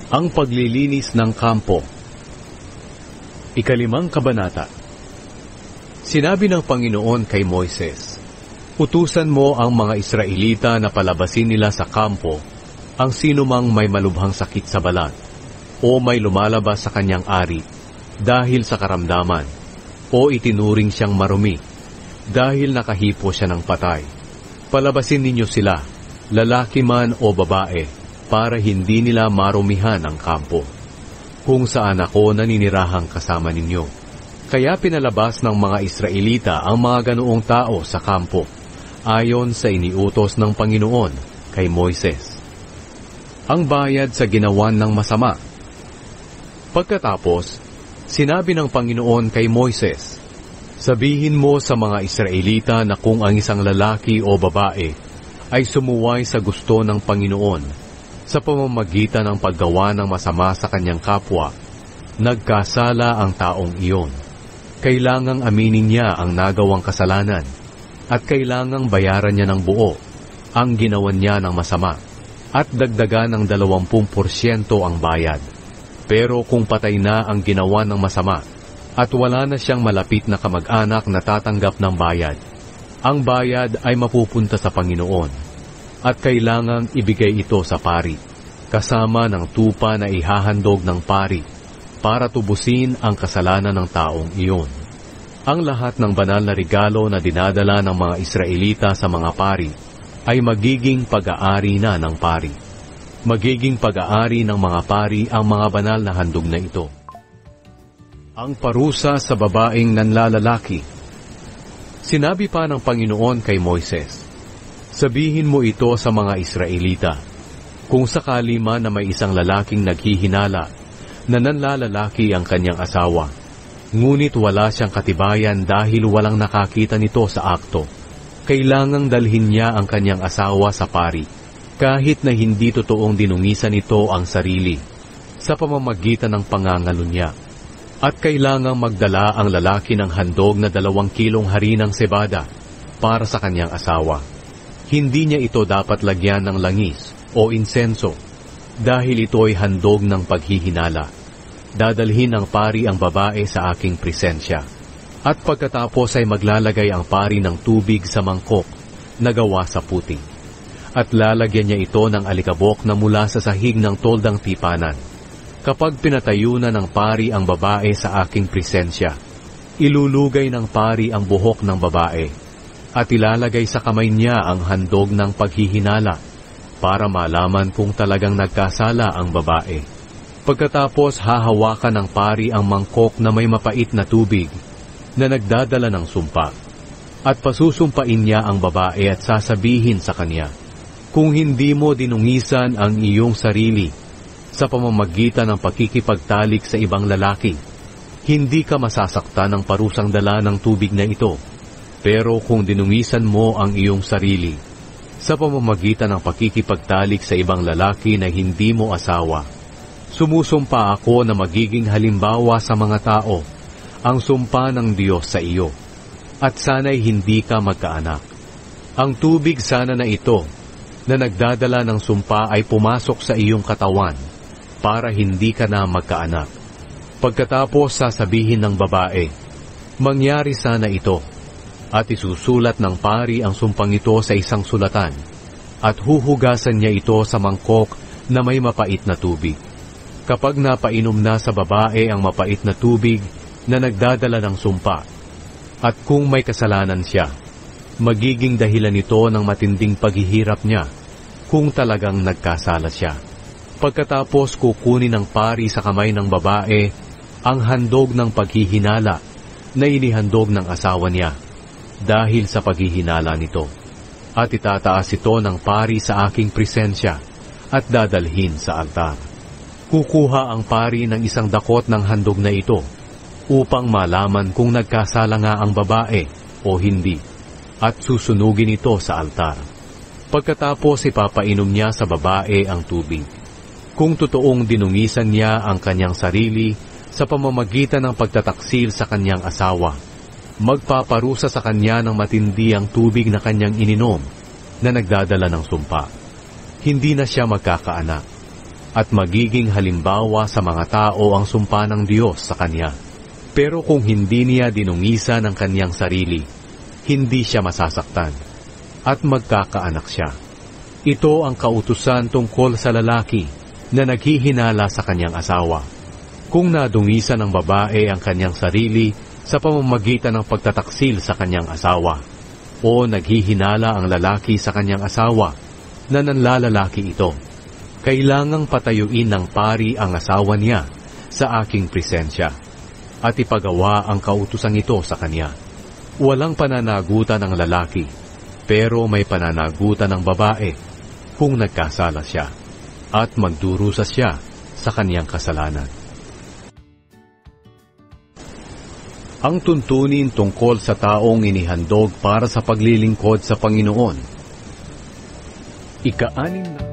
Ang paglilinis ng kampo. Ikalimang kabanata. Sinabi ng Panginoon kay Moises, "Utusan mo ang mga Israelita na palabasin nila sa kampo ang sinumang may malubhang sakit sa balat o may lumalabas sa kanyang ari dahil sa karamdaman o itinuring siyang marumi dahil nakahipo siya ng patay. Palabasin ninyo sila, lalaki man o babae, para hindi nila marumihan ang kampo, kung saan ako naninirahang kasama ninyo." Kaya pinalabas ng mga Israelita ang mga ganoong tao sa kampo, ayon sa iniutos ng Panginoon kay Moises. Ang bayad sa ginawan ng masama. Pagkatapos, sinabi ng Panginoon kay Moises, "Sabihin mo sa mga Israelita na kung ang isang lalaki o babae ay sumuway sa gusto ng Panginoon sa pamamagitan ng paggawa ng masama sa kanyang kapwa, nagkasala ang taong iyon. Kailangang aminin niya ang nagawang kasalanan at kailangang bayaran niya ng buo ang ginawan niya ng masama at dagdagan ng 20% ang bayad. Pero kung patay na ang ginawa ng masama at wala na siyang malapit na kamag-anak na tatanggap ng bayad, ang bayad ay mapupunta sa Panginoon at kailangang ibigay ito sa pari, kasama ng tupa na ihahandog ng pari para tubusin ang kasalanan ng taong iyon. Ang lahat ng banal na regalo na dinadala ng mga Israelita sa mga pari ay magiging pag-aari na ng pari. Magiging pag-aari ng mga pari ang mga banal na handog na ito. Ang parusa sa babaeng nanlalalaki. Sinabi pa ng Panginoon kay Moises, "Sabihin mo ito sa mga Israelita, kung sakali man na may isang lalaking naghihinala na nanlalalaki ang kanyang asawa, ngunit wala siyang katibayan dahil walang nakakita nito sa akto, kailangang dalhin niya ang kanyang asawa sa pari, kahit na hindi totoong dinungisan nito ang sarili, sa pamamagitan ng pangangalo niya. At kailangang magdala ang lalaki ng handog na 2 kilong harinang sebada para sa kanyang asawa. Hindi niya ito dapat lagyan ng langis o insenso, dahil ito ay handog ng paghihinala. Dadalhin ng pari ang babae sa aking presensya. At pagkatapos ay maglalagay ang pari ng tubig sa mangkok na gawa sa puti. At lalagyan niya ito ng alikabok na mula sa sahig ng toldang tipanan. Kapag pinatayo na ng pari ang babae sa aking presensya, ilulugay ng pari ang buhok ng babae at ilalagay sa kamay niya ang handog ng paghihinala para malaman kung talagang nagkasala ang babae. Pagkatapos hahawakan ng pari ang mangkok na may mapait na tubig na nagdadala ng sumpa at pasusumpain niya ang babae at sasabihin sa kanya, "Kung hindi mo dinungisan ang iyong sarili sa pamamagitan ng pakikipagtalik sa ibang lalaki, hindi ka masasaktan ng parusang dala ng tubig na ito. Pero kung dinungisan mo ang iyong sarili sa pamamagitan ng pakikipagtalik sa ibang lalaki na hindi mo asawa, sumusumpa ako na magiging halimbawa sa mga tao ang sumpa ng Diyos sa iyo, at sana'y hindi ka magkaanak. Ang tubig sana na ito na nagdadala ng sumpa ay pumasok sa iyong katawan para hindi ka na magkaanak." Pagkatapos sasabihin ng babae, "Mangyari sana ito," at isusulat ng pari ang sumpang ito sa isang sulatan, at huhugasan niya ito sa mangkok na may mapait na tubig. Kapag napainom na sa babae ang mapait na tubig na nagdadala ng sumpa, at kung may kasalanan siya, magiging dahilan ito ng matinding paghihirap niya kung talagang nagkasala siya. Pagkatapos kukunin ng pari sa kamay ng babae ang handog ng paghihinala na inihandog ng asawa niya dahil sa paghihinala nito, at itataas ito ng pari sa aking presensya at dadalhin sa altar. Kukuha ang pari ng isang dakot ng handog na ito upang malaman kung nagkasala nga ang babae o hindi, at susunugin ito sa altar. Pagkatapos ipapainom niya sa babae ang tubig. Kung totoong dinungisan niya ang kanyang sarili sa pamamagitan ng pagtataksil sa kanyang asawa, magpaparusa sa kanya ng matindi ang tubig na kanyang ininom na nagdadala ng sumpa. Hindi na siya magkakaanak. at magiging halimbawa sa mga tao ang sumpa ng Diyos sa kanya. Pero kung hindi niya dinungisan ang kanyang sarili, hindi siya masasaktan at magkakaanak siya. Ito ang kautusan tungkol sa lalaki na naghihinala sa kanyang asawa. Kung nadungisan ng babae ang kanyang sarili sa pamamagitan ng pagtataksil sa kanyang asawa, o naghihinala ang lalaki sa kanyang asawa na nanlalalaki ito, kailangang patayuin ng pari ang asawa niya sa aking presensya at ipagawa ang kautusang ito sa kanya. Walang pananagutan ng lalaki, pero may pananagutan ng babae kung nagkasala siya at magdurusa siya sa kanyang kasalanan. Ang tuntunin tungkol sa taong inihandog para sa paglilingkod sa Panginoon. Ika-6